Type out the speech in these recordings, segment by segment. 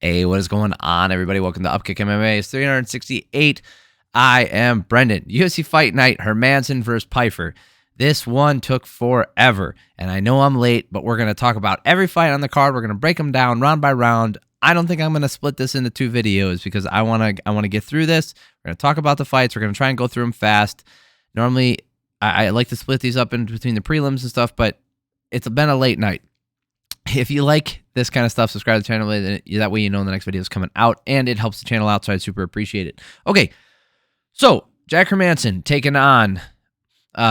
Hey, what is going on, everybody? Welcome to Upkick MMA. It's 368. I am Brendan. UFC Fight Night, Hermansson versus Pyfer. This one took forever, and I know I'm late, but we're going to talk about every fight on the card. We're going to break them down round by round. I don't think I'm going to split this into two videos because I want to get through this. We're going to talk about the fights. We're going to try and go through them fast. Normally, I like to split these up in between the prelims and stuff, but it's been a late night. If you like this kind of stuff, subscribe to the channel. That way you know the next video is coming out, and it helps the channel out, so I'd super appreciate it. Okay, so Jack Hermansson taking on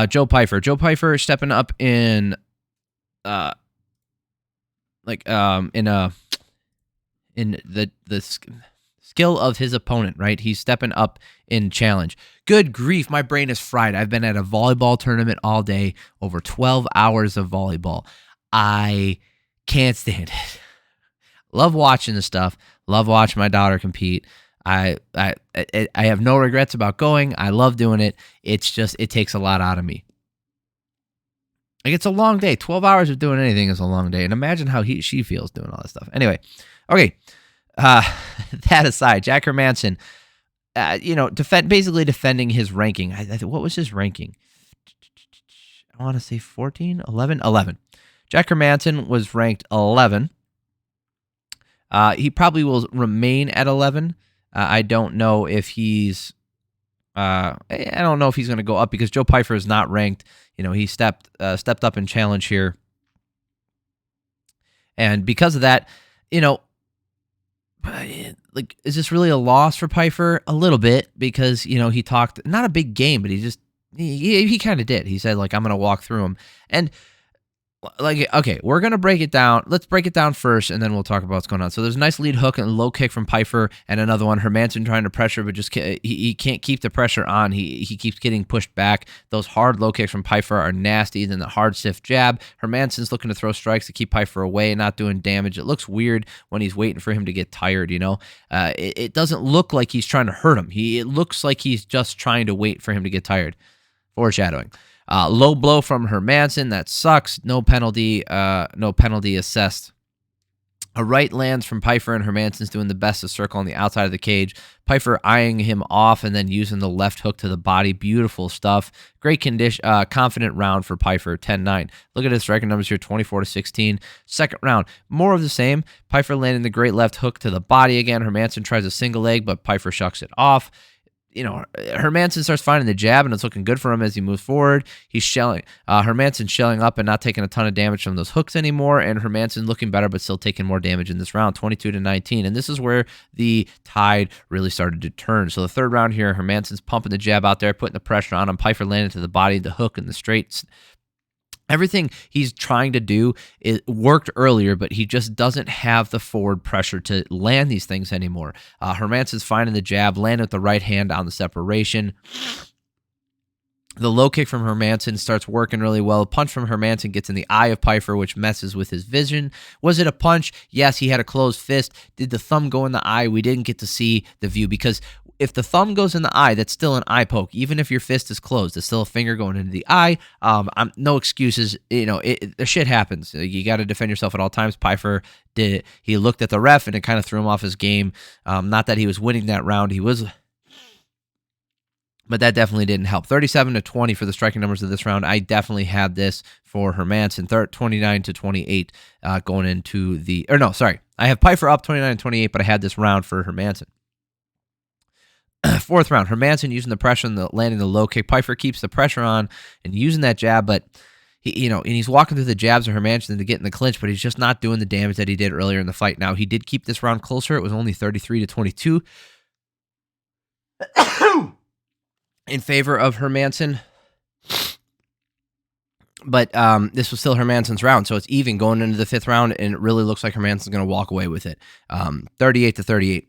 Joe Pyfer. Joe Pyfer stepping up in the skill of his opponent, right? He's stepping up in challenge. Good grief, my brain is fried. I've been at a volleyball tournament all day, over 12 hours of volleyball. I can't stand it. Love watching the stuff. Love watching my daughter compete. I have no regrets about going. I love doing it. It's just, it takes a lot out of me. Like, it's a long day. 12 hours of doing anything is a long day. And imagine how she feels doing all this stuff. Anyway, okay. That aside, Jack Hermansson, basically defending his ranking. What was his ranking? I want to say 14, 11, 11. Jack Hermansson was ranked 11. He probably will remain at 11. I don't know if he's I don't know if he's going to go up because Joe Pyfer is not ranked. You know, he stepped up in challenge here. And because of that, like, is this really a loss for Pyfer? A little bit, because, he talked, not a big game, but he kind of did. He said, like, I'm going to walk through him. And, like, okay, we're going to break it down. Let's break it down first, and then we'll talk about what's going on. So there's a nice lead hook and low kick from Pyfer, and another one. Hermansson trying to pressure, but just he can't keep the pressure on. He keeps getting pushed back. Those hard low kicks from Pyfer are nasty. Then the hard, stiff jab. Hermansson's looking to throw strikes to keep Pyfer away, not doing damage. It looks weird when he's waiting for him to get tired, It doesn't look like he's trying to hurt him. It looks like he's just trying to wait for him to get tired. Foreshadowing. Low blow from Hermansson. That sucks. No penalty assessed. A right lands from Pyfer, and Hermansson's doing the best to circle on the outside of the cage. Pyfer eyeing him off and then using the left hook to the body. Beautiful stuff. Great condition. Confident round for Pyfer. 10-9. Look at his striking numbers here. 24-16. Second round. More of the same. Pyfer landing the great left hook to the body again. Hermansson tries a single leg, but Pyfer shucks it off. Hermansson starts finding the jab, and it's looking good for him as he moves forward. He's Hermansson's shelling up and not taking a ton of damage from those hooks anymore, and Hermansson looking better but still taking more damage in this round, 22-19. And this is where the tide really started to turn. So the third round here, Hermansson's pumping the jab out there, putting the pressure on him. Pyfer landed to the body, the hook, and the straight. Everything he's trying to do, it worked earlier, but he just doesn't have the forward pressure to land these things anymore. Hermansson's finding the jab, landing with the right hand on the separation. The low kick from Hermansson starts working really well. A punch from Hermansson gets in the eye of Pyfer, which messes with his vision. Was it a punch? Yes, he had a closed fist. Did the thumb go in the eye? We didn't get to see the view, because if the thumb goes in the eye, that's still an eye poke. Even if your fist is closed, it's still a finger going into the eye. No excuses. The shit happens. You got to defend yourself at all times. Pyfer did. He looked at the ref, and it kind of threw him off his game. Not that he was winning that round. He was, but that definitely didn't help. 37-20 for the striking numbers of this round. I definitely had this for Hermansson. 29-28 going into the, or no, sorry. I have Pyfer up 29-28, but I had this round for Hermansson. Fourth round, Hermansson using the pressure and landing the low kick. Pyfer keeps the pressure on and using that jab, but and he's walking through the jabs of Hermansson to get in the clinch, but he's just not doing the damage that he did earlier in the fight. Now, he did keep this round closer. It was only 33-22 in favor of Hermansson. But this was still Hermansson's round, so it's even going into the fifth round, and it really looks like Hermansson's going to walk away with it. 38-38.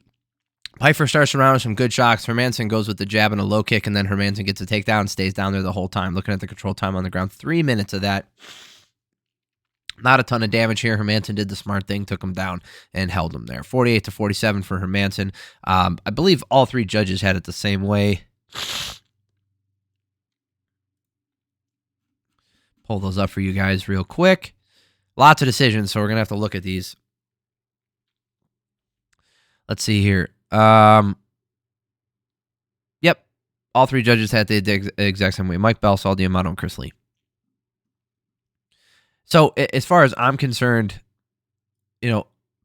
Pyfer starts around with some good shots. Hermansson goes with the jab and a low kick, and then Hermansson gets a takedown, stays down there the whole time. Looking at the control time on the ground, 3 minutes of that. Not a ton of damage here. Hermansson did the smart thing, took him down, and held him there. 48-47 for Hermansson. I believe all three judges had it the same way. Pull those up for you guys real quick. Lots of decisions, so we're going to have to look at these. Let's see here. Yep. All three judges had the exact same way. Mike Bell, Saul Diamato, and Chris Lee. So as far as I'm concerned,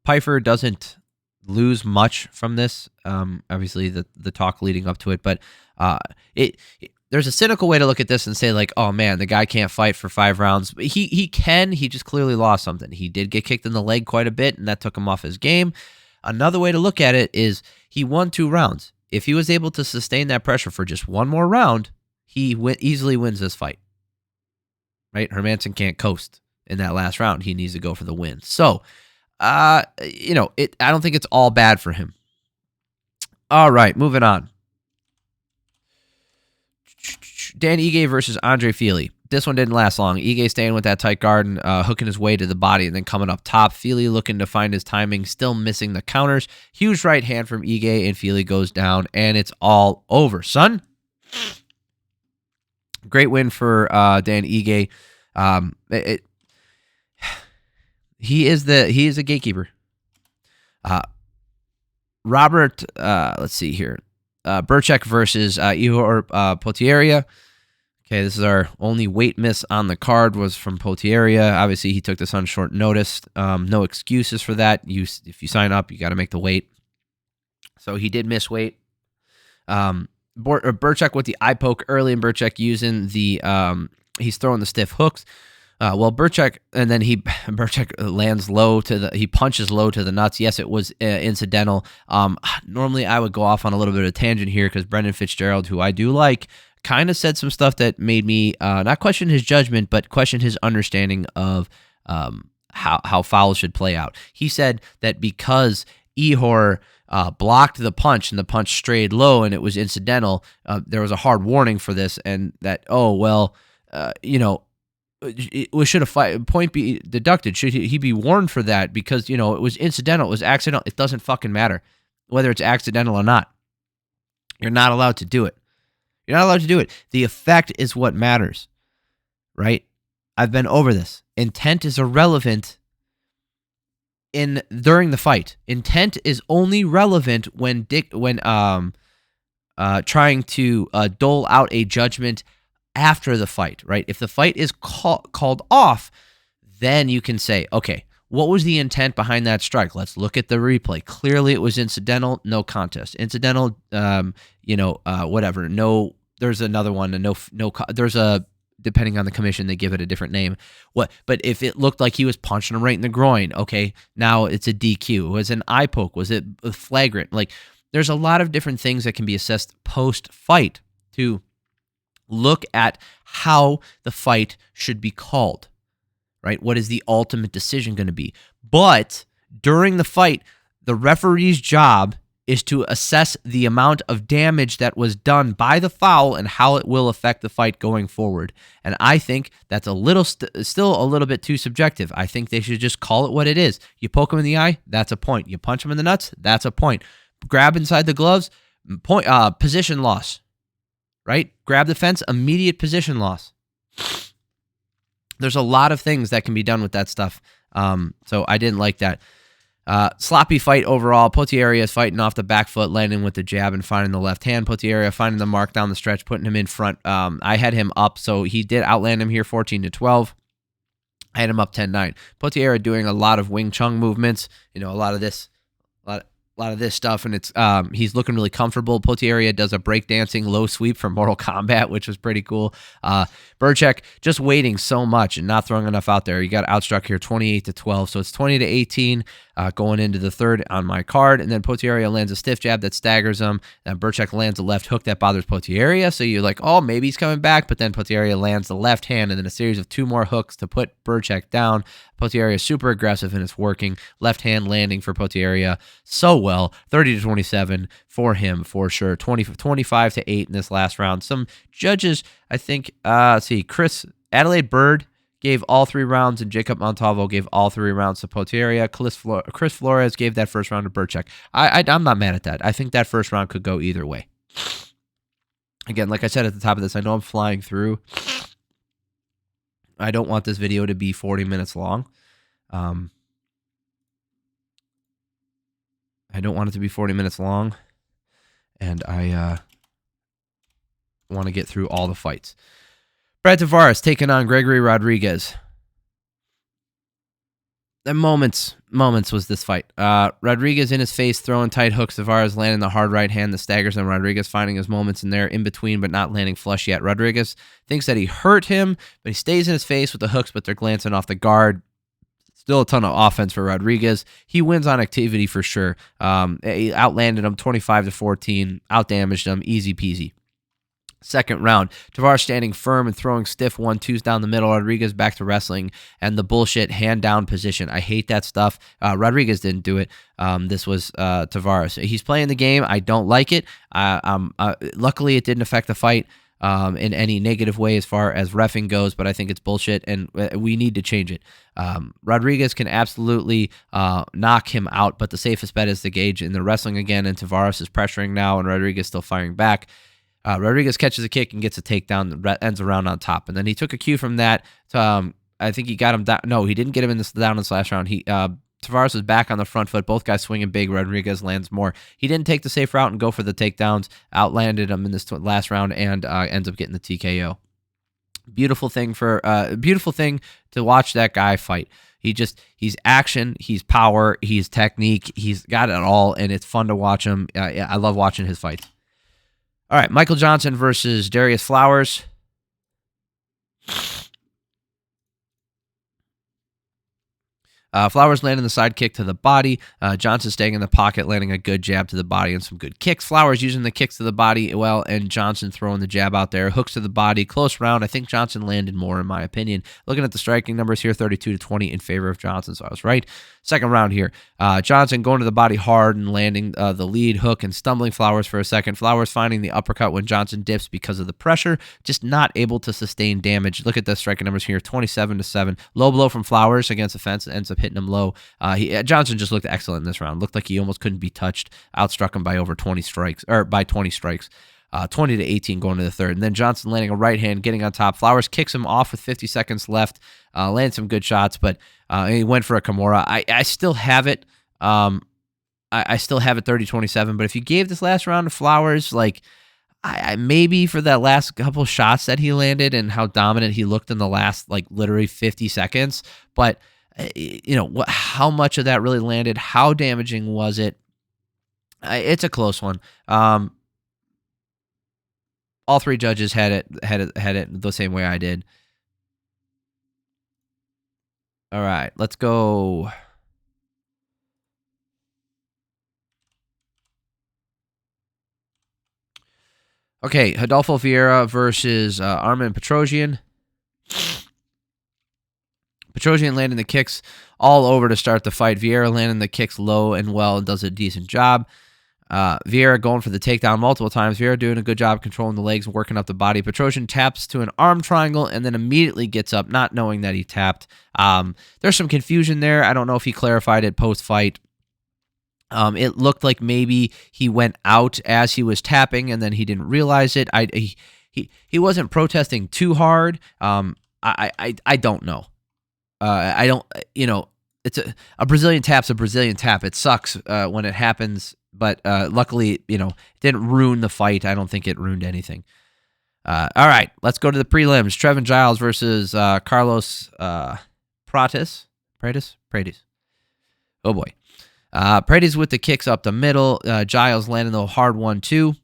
Pyfer doesn't lose much from this. Obviously, the talk leading up to it, but there's a cynical way to look at this and say, like, oh man, the guy can't fight for 5 rounds. He can. He just clearly lost something. He did get kicked in the leg quite a bit, and that took him off his game. Another way to look at it is he won 2 rounds. If he was able to sustain that pressure for just one more round, he easily wins this fight. Right? Hermansson can't coast in that last round. He needs to go for the win. So, I don't think it's all bad for him. All right, moving on. Dan Ige versus Andre Fili. This one didn't last long. Ige staying with that tight guard and hooking his way to the body and then coming up top. Fili looking to find his timing, still missing the counters. Huge right hand from Ige, and Fili goes down, and it's all over, son. Great win for Dan Ige. He is a gatekeeper. Robert, let's see here. Bryczek versus Ihor Potieria. Okay, this is our only weight miss on the card was from Potieria. Obviously, he took this on short notice. No excuses for that. If you sign up, you got to make the weight. So he did miss weight. Bryczek with the eye poke early, and Bryczek using the he's throwing the stiff hooks. Bryczek, and then Bryczek lands low he punches low to the nuts. Yes, it was incidental. Normally I would go off on a little bit of a tangent here because Brendan Fitzgerald, who I do like, kind of said some stuff that made me not question his judgment, but question his understanding of how fouls should play out. He said that because Ihor blocked the punch and the punch strayed low and it was incidental, there was a hard warning for this, and that, should a point be deducted? Should he be warned for that? Because, it was incidental. It was accidental. It doesn't fucking matter whether it's accidental or not. You're not allowed to do it. You're not allowed to do it. The effect is what matters, right? I've been over this. Intent is irrelevant during the fight. Intent is only relevant when trying to dole out a judgment after the fight, right? If the fight is called off, then you can say, okay, what was the intent behind that strike? Let's look at the replay. Clearly it was incidental, no contest. Incidental, whatever. No, there's another one, there's a, depending on the commission, they give it a different name. But if it looked like he was punching him right in the groin, okay, now it's a DQ. Was it an eye poke? Was it flagrant? Like, there's a lot of different things that can be assessed post-fight to look at how the fight should be called, right? What is the ultimate decision going to be? But during the fight, the referee's job is to assess the amount of damage that was done by the foul and how it will affect the fight going forward. And I think that's still a little bit too subjective. I think they should just call it what it is. You poke him in the eye, that's a point. You punch him in the nuts, that's a point. Grab inside the gloves, position loss. Right? Grab the fence, immediate position loss. There's a lot of things that can be done with that stuff. So I didn't like that. Sloppy fight overall. Potieria is fighting off the back foot, landing with the jab and finding the left hand. Potieria finding the mark down the stretch, putting him in front. I had him up, so he did outland him here 14-12. I had him up 10-9. Potieria doing a lot of Wing Chun movements, a lot of this stuff, and it's he's looking really comfortable. Potieria does a breakdancing low sweep from Mortal Kombat, which was pretty cool. Bryczek just waiting so much and not throwing enough out there. He got outstruck here 28-12, so it's 20-18 going into the third on my card, and then Potieria lands a stiff jab that staggers him, and Bryczek lands a left hook that bothers Potieria, so you're like, oh, maybe he's coming back, but then Potieria lands the left hand, and then a series of 2 more hooks to put Bryczek down. Potieria is super aggressive, and it's working. Left hand landing for Potieria so well. 30-27 for him, for sure. 25-8 in this last round. Some judges, I think, Adelaide Bird gave all 3 rounds, and Jacob Montalvo gave all 3 rounds to Potieria. Chris Flores gave that first round to Bryczek. I'm not mad at that. I think that first round could go either way. Again, like I said at the top of this, I know I'm flying through. I don't want this video to be 40 minutes long. I I don't want it to be 40 minutes long, and I want to get through all the fights. Brad Tavares taking on Gregory Rodrigues. The moments was this fight. Rodrigues in his face, throwing tight hooks. Tavares landing the hard right hand that staggers him. Rodrigues finding his moments in there, in between, but not landing flush yet. Rodrigues thinks that he hurt him, but he stays in his face with the hooks, but they're glancing off the guard. Still a ton of offense for Rodrigues. He wins on activity for sure. He outlanded him 25-14, outdamaged him, easy peasy. Second round, Tavares standing firm and throwing stiff 1-2s down the middle. Rodrigues back to wrestling and the bullshit hand-down position. I hate that stuff. Rodrigues didn't do it. This was Tavares. He's playing the game. I don't like it. Luckily, it didn't affect the fight in any negative way as far as reffing goes, but I think it's bullshit, and we need to change it. Rodrigues can absolutely knock him out, but the safest bet is to gauge in the wrestling again, and Tavares is pressuring now, and Rodrigues still firing back. Rodrigues catches a kick and gets a takedown that ends around on top. And then he took a cue from that. I think he got him down. No, he didn't get him in this down in this last round. Tavares was back on the front foot. Both guys swinging big. Rodrigues lands more. He didn't take the safe route and go for the takedowns. Outlanded him in this last round and ends up getting the TKO. Beautiful thing to watch that guy fight. He's action, he's power, he's technique, he's got it all, and it's fun to watch him. I love watching his fights. All right, Michael Johnson versus Darius Flowers. Flowers landing the side kick to the body. Johnson staying in the pocket, landing a good jab to the body and some good kicks. Flowers using the kicks to the body well, and Johnson throwing the jab out there. Hooks to the body. Close round. I think Johnson landed more, in my opinion. Looking at the striking numbers here, 32-20 in favor of Johnson, so I was right. Second round here. Johnson going to the body hard and landing the lead hook and stumbling Flowers for a second. Flowers finding the uppercut when Johnson dips because of the pressure, just not able to sustain damage. Look at the striking numbers here, 27-7. Low blow from Flowers against the fence, ends up hitting him low. Johnson just looked excellent in this round. Looked like he almost couldn't be touched. Outstruck him by over 20 strikes, or by 20 strikes. 20-18 going to the third. And then Johnson landing a right hand, getting on top. Flowers kicks him off with 50 seconds left. Landed some good shots, but he went for a Kimura. I still have it. I still have it 30-27. But if you gave this last round to Flowers, like I maybe for that last couple shots that he landed and how dominant he looked in the last like literally 50 seconds, but how much of that really landed? How damaging was it? It's a close one. All three judges had it the same way I did. All right, let's go. Okay, Rodolfo Vieira versus Armen Petrosyan. Petrosyan landing the kicks all over to start the fight. Vieira landing the kicks low and well and does a decent job. Vieira going for the takedown multiple times. Vieira doing a good job controlling the legs and working up the body. Petrosyan taps to an arm triangle and then immediately gets up, not knowing that he tapped. There's some confusion there. I don't know if he clarified it post-fight. It looked like maybe he went out as he was tapping and then he didn't realize it. He wasn't protesting too hard. I don't know. It's a Brazilian tap's a Brazilian tap. It sucks when it happens, but luckily, it didn't ruin the fight. I don't think it ruined anything. All right, let's go to the prelims. Trevin Giles versus Carlos Prates. Oh boy. Prates with the kicks up the middle. Giles landing the hard 1-2.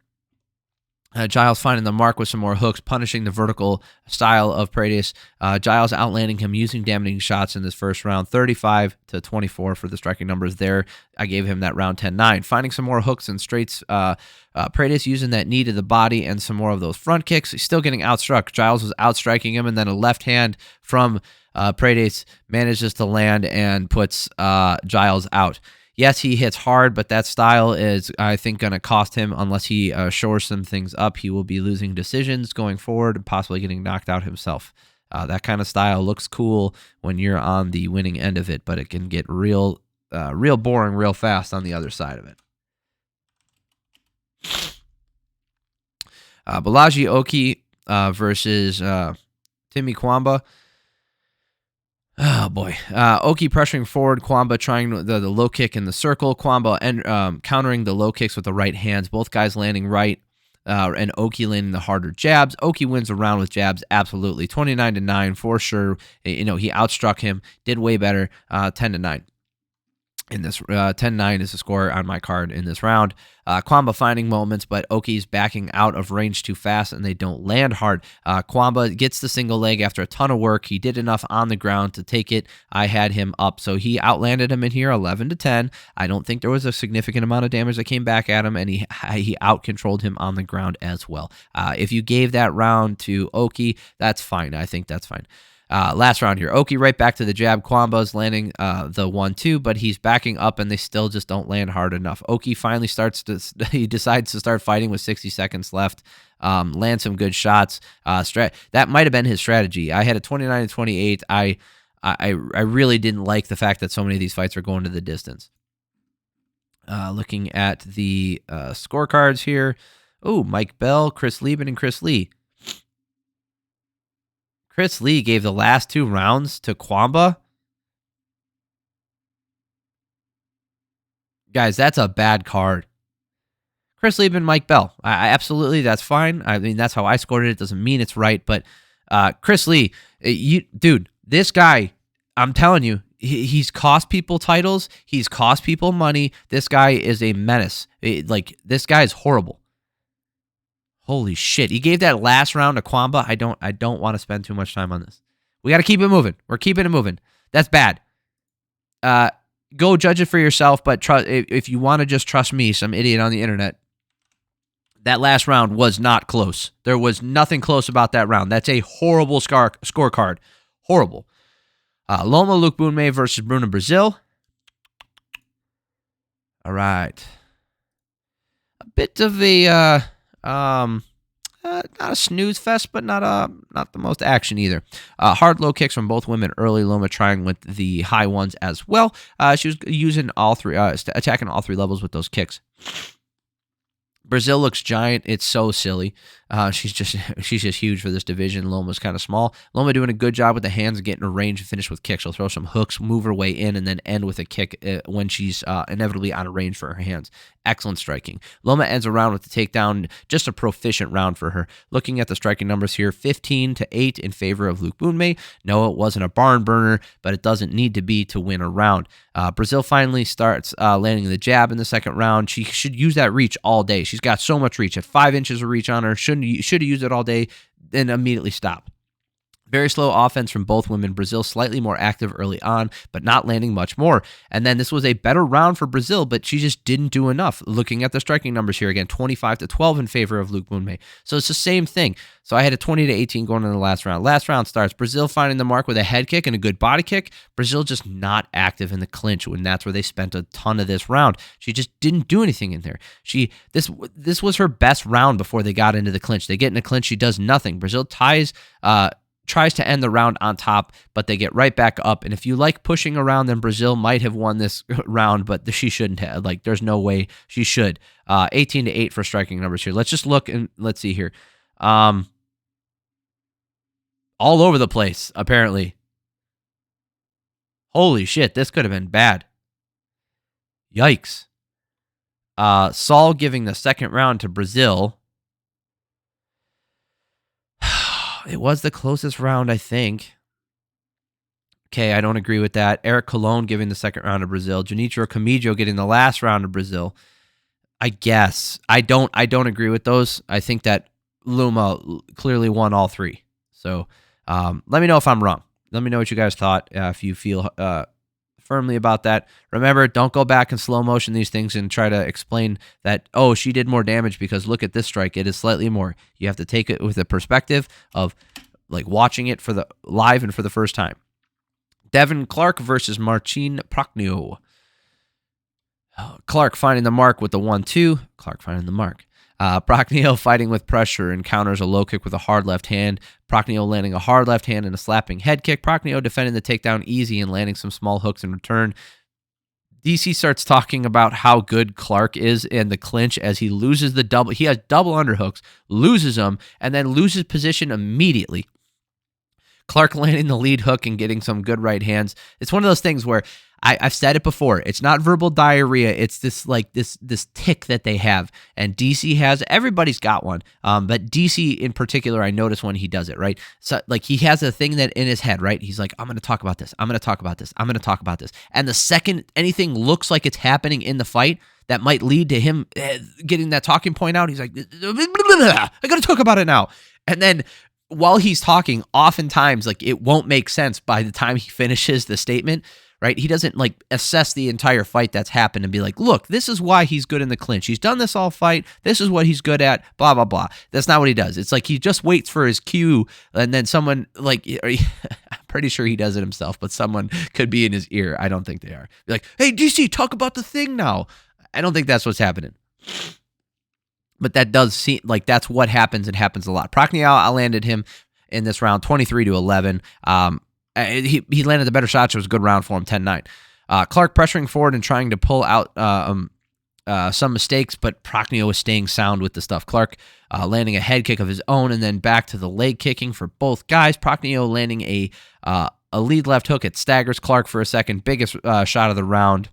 Giles finding the mark with some more hooks, punishing the vertical style of Prates. Giles outlanding him using damaging shots in this first round, 35-24 for the striking numbers there. I gave him that round 10-9. Finding some more hooks and straights. Prates using that knee to the body and some more of those front kicks. He's still getting outstruck. Giles was outstriking him, and then a left hand from Prates manages to land and puts Giles out. Yes, he hits hard, but that style is, I think, going to cost him unless he shores some things up. He will be losing decisions going forward and possibly getting knocked out himself. That kind of style looks cool when you're on the winning end of it, but it can get real boring real fast on the other side of it. Bolaji Oki versus Timmy Cuamba. Oh, boy. Oki pressuring forward, Cuamba trying the low kick in the circle, Cuamba and countering the low kicks with the right hands, both guys landing right, and Oki landing the harder jabs. Oki wins the round with jabs, absolutely. 29-9 for sure. He outstruck him, did way better, 10-9. In this 10-9 is the score on my card in this round. Cuamba finding moments, but Oki's backing out of range too fast and they don't land hard. Cuamba gets the single leg after a ton of work. He did enough on the ground to take it. I had him up, so he outlanded him in here 11-10. I don't think there was a significant amount of damage that came back at him, and he out-controlled him on the ground as well. If you gave that round to Oki, that's fine. I think that's fine. Last round here. Oki right back to the jab. Cuamba's landing the 1-2, but he's backing up and they still just don't land hard enough. Oki finally he decides to start fighting with 60 seconds left. Land some good shots. That might have been his strategy. I had a 29-28. I really didn't like the fact that so many of these fights are going to the distance. Looking at the scorecards here. Oh, Mike Bell, Chris Lieben, and Chris Lee. Chris Lee gave the last 2 rounds to Cuamba. Guys, that's a bad card. Chris Lee and Mike Bell. Absolutely, that's fine. I mean, that's how I scored it. It doesn't mean it's right, but Chris Lee, dude, this guy, I'm telling you, he's cost people titles. He's cost people money. This guy is a menace. This guy is horrible. Holy shit. He gave that last round to Cuamba. I don't want to spend too much time on this. We got to keep it moving. We're keeping it moving. That's bad. Go judge it for yourself, but if you want to just trust me, some idiot on the internet, that last round was not close. There was nothing close about that round. That's a horrible scorecard. Horrible. Loma Lookboonme versus Bruna, Brazil. All right. A bit of a... not a snooze fest, but not the most action either. Hard low kicks from both women early. Loma trying with the high ones as well. She was using all three, attacking all 3 levels with those kicks. Brazil looks giant. It's so silly. She's just huge for this division. Loma's kind of small. Loma doing a good job with the hands, getting her range and finish with kicks. She'll throw some hooks, move her way in, and then end with a kick when she's inevitably out of range for her hands. Excellent striking. Loma ends a round with the takedown. Just a proficient round for her. Looking at the striking numbers here, 15-8 in favor of Lookboonme. No, it wasn't a barn burner, but it doesn't need to be to win a round. Brazil finally starts landing the jab in the second round. She should use that reach all day. She's got so much reach. At 5 inches of reach on her, should have used it all day, then immediately stop. Very slow offense from both women. Brazil slightly more active early on, but not landing much more. And then this was a better round for Brazil, but she just didn't do enough. Looking at the striking numbers here again, 25-12 in favor of Lookboonme. So it's the same thing. So I had a 20-18 going into the last round. Last round starts Brazil finding the mark with a head kick and a good body kick. Brazil just not active in the clinch, and that's where they spent a ton of this round. She just didn't do anything in there. This was her best round before they got into the clinch. They get in a clinch, she does nothing. Brazil tries to end the round on top, but they get right back up. And if you like pushing around, then Brazil might have won this round, but she shouldn't have. There's no way she should. 18-8 for striking numbers here. Let's just look and let's see here. All over the place, apparently. Holy shit, this could have been bad. Yikes. Saul giving the second round to Brazil. It was the closest round, I think. Okay, I don't agree with that. Eric Colon giving the second round to Brazil. Junichiro Kamijo getting the last round to Brazil. I guess. I don't agree with those. I think that Loma clearly won all 3. So let me know if I'm wrong. Let me know what you guys thought, if you feel firmly about that. Remember, don't go back in slow motion these things and try to explain that, oh, she did more damage because look at this strike. It is slightly more. You have to take it with the perspective of watching it for the live and for the first time. Devin Clark versus Marcin Prachnio. Clark finding the mark with the 1-2. Clark finding the mark. Prachnio fighting with pressure, encounters a low kick with a hard left hand. Prachnio landing a hard left hand and a slapping head kick. Prachnio defending the takedown easy and landing some small hooks in return. DC starts talking about how good Clark is in the clinch as he loses the double. He has double underhooks, loses them, and then loses position immediately. Clark landing the lead hook and getting some good right hands. It's one of those things where I've said it before. It's not verbal diarrhea. It's this tick that they have, and DC has. Everybody's got one, but DC in particular, I notice when he does it, right? So like he has a thing that in his head, right? He's like, I'm going to talk about this. I'm going to talk about this. I'm going to talk about this. And the second anything looks like it's happening in the fight that might lead to him getting that talking point out, he's like, I got to talk about it now. And then while he's talking, oftentimes like it won't make sense by the time he finishes the statement. Right? He doesn't like assess the entire fight that's happened and be like, look, this is why he's good in the clinch. He's done this all fight. This is what he's good at, blah, blah, blah. That's not what he does. It's like he just waits for his cue, and then someone like, I'm pretty sure he does it himself, but someone could be in his ear. I don't think they are. Be like, hey, DC, talk about the thing now. I don't think that's what's happening. But that does seem like that's what happens. It happens a lot. Prachnio outlanded him in this round 23-11. He landed the better shots. It was a good round for him, 10-9. Clark pressuring forward and trying to pull out some mistakes, but Prachnio was staying sound with the stuff. Clark landing a head kick of his own and then back to the leg kicking for both guys. Prachnio landing a lead left hook. It staggers Clark for a second. Biggest shot of the round.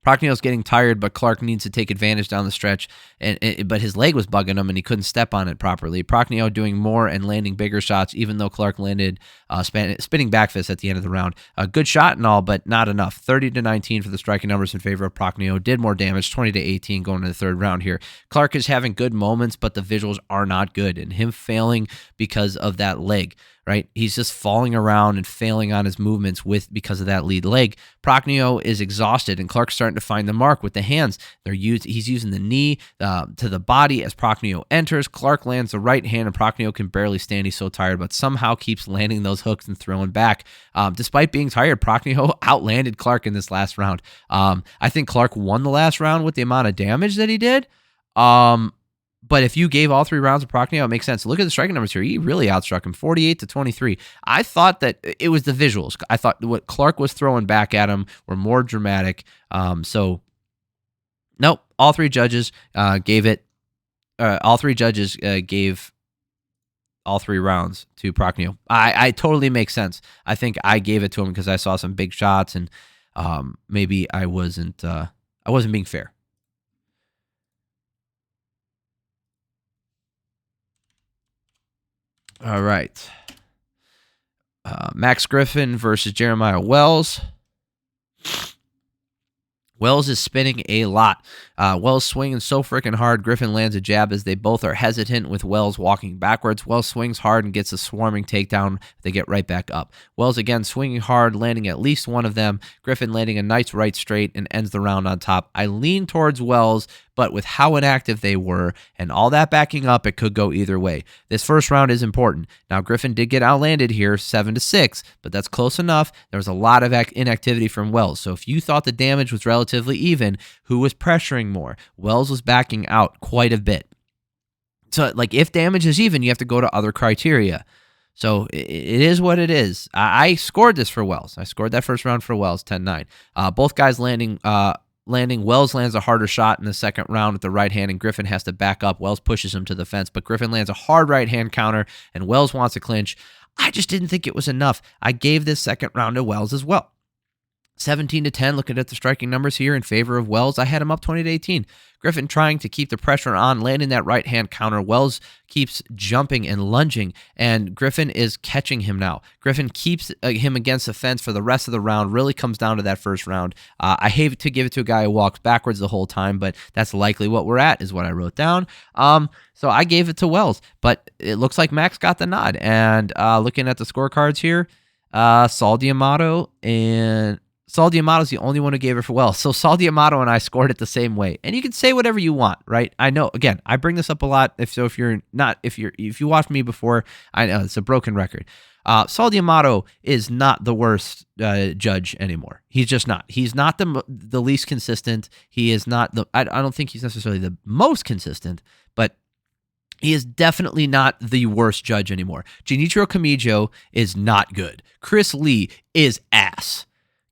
Prachnio's getting tired, but Clark needs to take advantage down the stretch. But his leg was bugging him, and he couldn't step on it properly. Prachnio doing more and landing bigger shots, even though Clark landed spinning back fist at the end of the round. A good shot and all, but not enough. 30-19 for the striking numbers in favor of Prachnio. Did more damage, 20-18 going into the third round here. Clark is having good moments, but the visuals are not good, and him failing because of that leg. Right, he's just falling around and failing on his movements because of that lead leg. Prachnio is exhausted, and Clark's starting to find the mark with the hands. He's using the knee to the body as Prachnio enters. Clark lands the right hand, and Prachnio can barely stand. He's so tired, but somehow keeps landing those hooks and throwing back. Despite being tired, Prachnio outlanded Clark in this last round. I think Clark won the last round with the amount of damage that he did. But if you gave all 3 rounds of Prachnio, it makes sense. Look at the striking numbers here. He really outstruck him, 48-23. I thought that it was the visuals. I thought what Clark was throwing back at him were more dramatic. So, nope. All 3 judges gave it. All 3 judges gave all 3 rounds to Prachnio. I totally makes sense. I think I gave it to him because I saw some big shots, and maybe I wasn't being fair. All right. Max Griffin versus Jeremiah Wells. Wells is spinning a lot. Wells swinging so freaking hard. Griffin lands a jab as they both are hesitant with Wells walking backwards. Wells swings hard and gets a swarming takedown. They get right back up. Wells again swinging hard, landing at least one of them. Griffin landing a nice right straight and ends the round on top. I lean towards Wells, but with how inactive they were and all that backing up, it could go either way. This first round is important. Now, Griffin did get outlanded here, 7-6, but that's close enough. There was a lot of inactivity from Wells. So if you thought the damage was relatively even, who was pressuring more? Wells was backing out quite a bit. So, like, if damage is even, you have to go to other criteria. So it is what it is. I scored this for Wells. I scored that first round for Wells, 10-9. Both guys landing. Wells lands a harder shot in the second round with the right hand, and Griffin has to back up. Wells pushes him to the fence, but Griffin lands a hard right hand counter, and Wells wants a clinch. I just didn't think it was enough. I gave this second round to Wells as well. 17-10, looking at the striking numbers here in favor of Wells. I had him up 20-18. Griffin trying to keep the pressure on, landing that right-hand counter. Wells keeps jumping and lunging, and Griffin is catching him now. Griffin keeps him against the fence for the rest of the round. Really comes down to that first round. I hate to give it to a guy who walks backwards the whole time, but that's likely what we're at, is what I wrote down. So I gave it to Wells, but it looks like Max got the nod. And looking at the scorecards here, Saul D'Amato and... Saul D'Amato's the only one who gave it for Wells. So Saul D'Amato and I scored it the same way. And you can say whatever you want, right? I know, again, I bring this up a lot. If you watched me before, I know it's a broken record. Saul D'Amato is not the worst judge anymore. He's just not. He's not the least consistent. He is not I don't think he's necessarily the most consistent, but he is definitely not the worst judge anymore. Genichiro Kamijo is not good. Chris Lee is ass.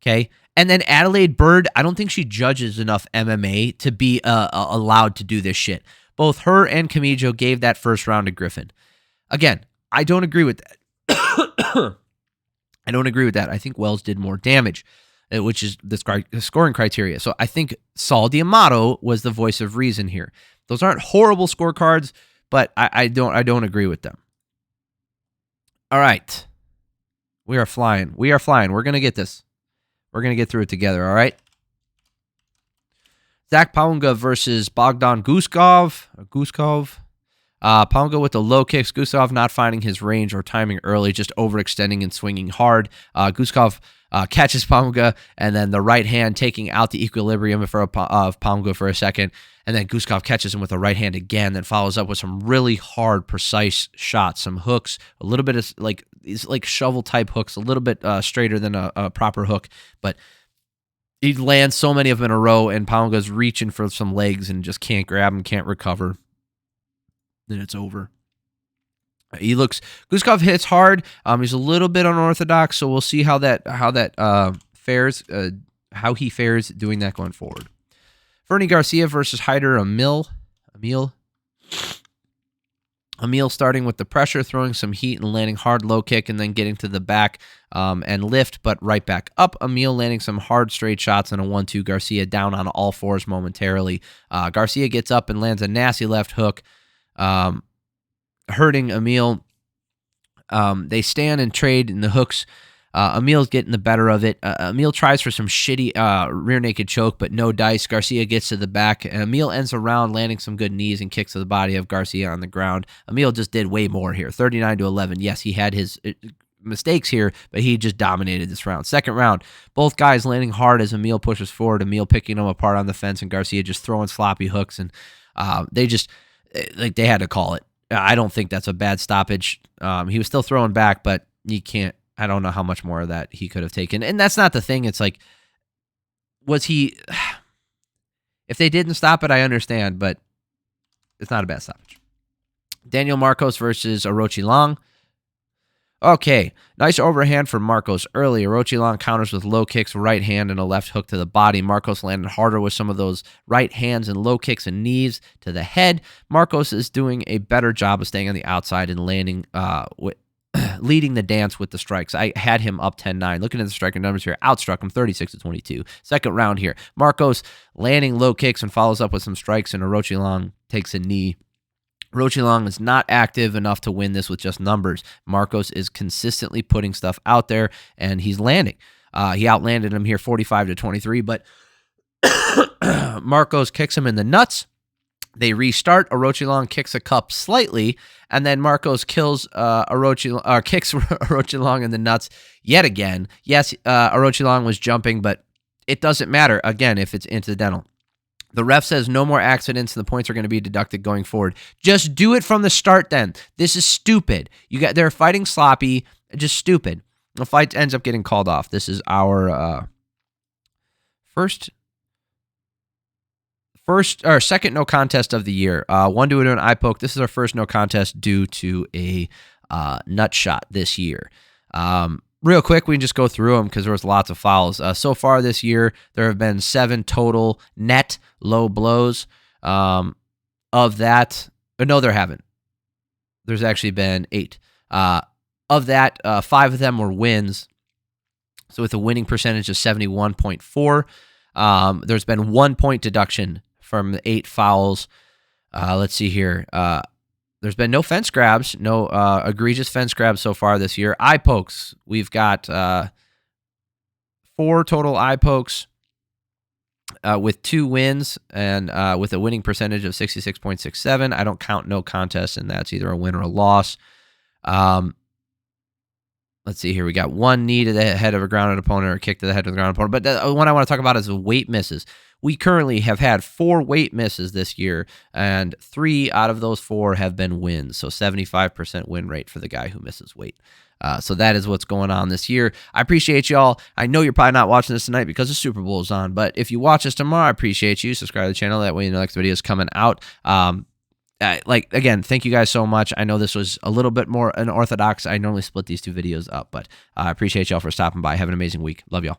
Okay, and then Adelaide Bird, I don't think she judges enough MMA to be allowed to do this shit. Both her and Kamijo gave that first round to Griffin. Again, I don't agree with that. I don't agree with that. I think Wells did more damage, which is the scoring criteria. So I think Saul D'Amato was the voice of reason here. Those aren't horrible scorecards, but I don't agree with them. All right. We are flying. We're going to get this. We're going to get through it together, all right? Zach Puaga versus Bogdan Guskov. Puaga with the low kicks. Guskov not finding his range or timing early, just overextending and swinging hard. Guskov catches Puaga, and then the right hand taking out the equilibrium of Puaga for a second, and then Guskov catches him with the right hand again, then follows up with some really hard, precise shots, some hooks, a little bit of these shovel-type hooks, a little bit straighter than a proper hook, but he lands so many of them in a row, and Puaga's reaching for some legs and just can't grab them, can't recover. Then it's over. Guskov hits hard. He's a little bit unorthodox, so we'll see how fares, how he fares doing that going forward. Fernie Garcia versus Hyder Emil starting with the pressure, throwing some heat and landing hard low kick, and then getting to the back and lift, but right back up. Emil landing some hard straight shots and a 1-2. Garcia down on all fours momentarily. Garcia gets up and lands a nasty left hook, hurting Emil. They stand and trade in the hooks. Emil's getting the better of it. Emil tries for some shitty rear naked choke, but no dice. Garcia gets to the back. Emil ends the round, landing some good knees and kicks to the body of Garcia on the ground. Emil just did way more here, 39-11. Yes, he had his mistakes here, but he just dominated this round. Second round, both guys landing hard as Emil pushes forward. Emil picking them apart on the fence, and Garcia just throwing sloppy hooks, and they had to call it. I don't think that's a bad stoppage. He was still throwing back, but you can't. I don't know how much more of that he could have taken. And that's not the thing. It's like, was he... If they didn't stop it, I understand, but it's not a bad stoppage. Daniel Marcos versus Orochi Long. Okay, nice overhand for Marcos early. Orochi Long counters with low kicks, right hand, and a left hook to the body. Marcos landed harder with some of those right hands and low kicks and knees to the head. Marcos is doing a better job of staying on the outside and landing leading the dance with the strikes. I had him up 10-9. Looking at the striker numbers here, outstruck him 36-22. Second round here, Marcos landing low kicks and follows up with some strikes, and Orochi Long takes a knee. Orochi Long is not active enough to win this with just numbers. Marcos is consistently putting stuff out there, and he's landing. He outlanded him here 45-23, but Marcos kicks him in the nuts. They restart. Orochi Long kicks a cup slightly, and then Marcos kicks Orochi Long in the nuts yet again. Yes, Orochi Long was jumping, but it doesn't matter, again, if it's incidental. The ref says no more accidents, and the points are going to be deducted going forward. Just do it from the start then. This is stupid. They're fighting sloppy, just stupid. The fight ends up getting called off. This is our second no contest of the year. One due to an eye poke. This is our first no contest due to a nut shot this year. Real quick, we can just go through them because there was lots of fouls. So far this year, there have been 7 total net low blows. Of that, no, there haven't. There's actually been 8. Of that, 5 of them were wins. So with a winning percentage of 71.4, there's been 1 point deduction from the 8 fouls. Let's see here. There's been no fence grabs, no egregious fence grabs so far this year. Eye pokes. We've got 4 total eye pokes with 2 wins and with a winning percentage of 66.67. I don't count no contest, and that's either a win or a loss. Let's see here. We got 1 knee to the head of a grounded opponent or kick to the head of the grounded opponent. But the one I want to talk about is the weight misses. We currently have had 4 weight misses this year, and 3 out of those 4 have been wins. So 75% win rate for the guy who misses weight. So that is what's going on this year. I appreciate y'all. I know you're probably not watching this tonight because the Super Bowl is on, but if you watch this tomorrow, I appreciate you. Subscribe to the channel. That way the next video is coming out. Again, thank you guys so much. I know this was a little bit more unorthodox. I normally split these 2 videos up, but I appreciate y'all for stopping by. Have an amazing week. Love y'all.